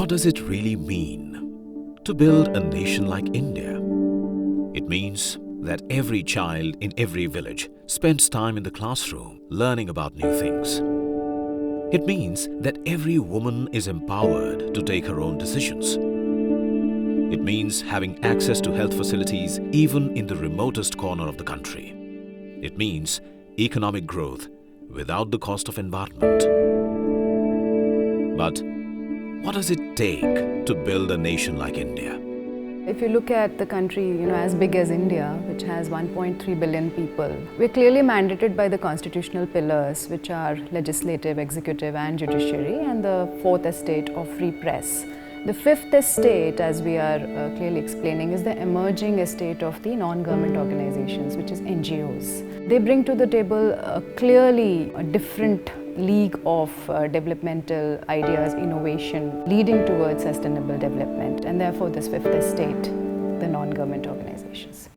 What does it really mean to build a nation like India? It means that every child in every village spends time in the classroom learning about new things. It means that every woman is empowered to take her own decisions. It means having access to health facilities even in the remotest corner of the country. It means economic growth without the cost of environment. But what does it take to build a nation like India? If you look at the country, as big as India, which has 1.3 billion people, we're clearly mandated by the constitutional pillars, which are legislative, executive and judiciary, and the fourth estate of free press. The fifth estate, as we are clearly explaining, is the emerging estate of the non-government organizations, which is NGOs. They bring to the table clearly a different league of developmental ideas, innovation, leading towards sustainable development, and therefore this fifth estate, the non-government organizations.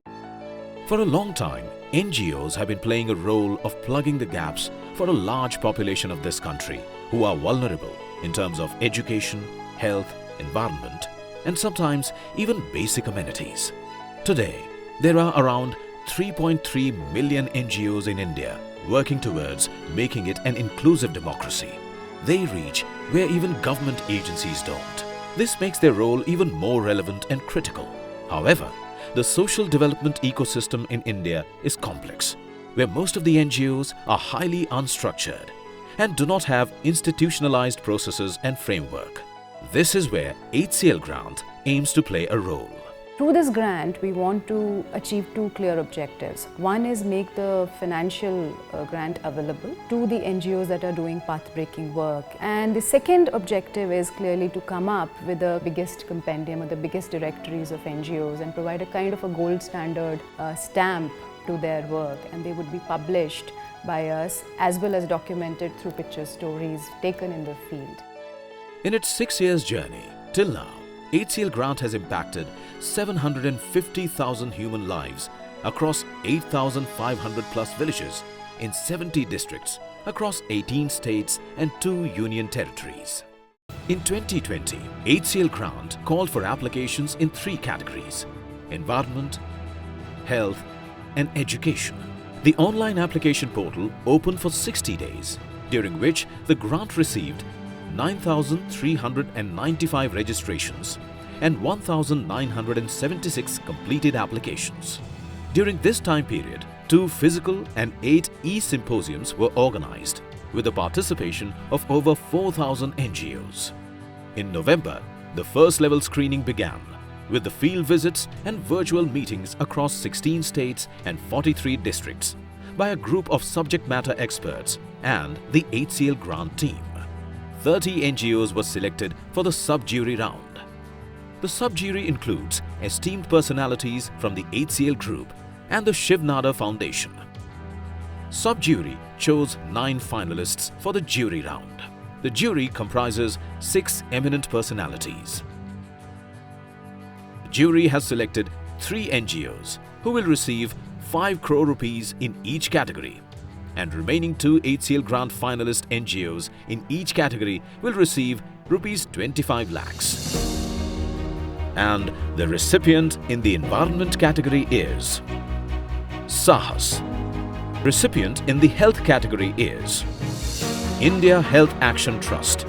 For a long time, NGOs have been playing a role of plugging the gaps for a large population of this country who are vulnerable in terms of education, health, environment, and sometimes even basic amenities. Today, there are around 3.3 million NGOs in India working towards making it an inclusive democracy. They reach where even government agencies don't. This makes their role even more relevant and critical. However, the social development ecosystem in India is complex, where most of the NGOs are highly unstructured and do not have institutionalized processes and framework. This is where HCL grant aims to play a role. Through this grant, we want to achieve two clear objectives. One is make the financial grant available to the NGOs that are doing path-breaking work. And the second objective is clearly to come up with the biggest compendium or the biggest directories of NGOs and provide a kind of a gold standard stamp to their work. And they would be published by us as well as documented through picture stories taken in the field. In its 6 years journey, till now, HCL grant has impacted 750,000 human lives across 8,500 plus villages in 70 districts across 18 states and 2 union territories. In 2020, HCL grant called for applications in 3 categories: environment, health and education. The online application portal opened for 60 days, during which the grant received 9,395 registrations and 1,976 completed applications. During this time period, 2 physical and 8 e-symposiums were organized with the participation of over 4,000 NGOs. In November, the first level screening began with the field visits and virtual meetings across 16 states and 43 districts by a group of subject matter experts and the HCL grant team. 30 NGOs were selected for the sub-jury round. The sub-jury includes esteemed personalities from the HCL Group and the Shiv Nada Foundation. Sub-jury chose 9 finalists for the jury round. The jury comprises 6 eminent personalities. The jury has selected 3 NGOs who will receive 5 crore rupees in each category, and remaining 2 HCL grant finalist NGOs in each category will receive rupees 25 lakhs. And the recipient in the environment category is Sahas. Recipient in the health category is India Health Action Trust.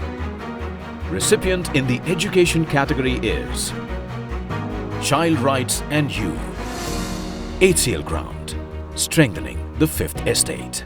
Recipient in the education category is Child Rights and You. HCL grant, strengthening the fifth estate.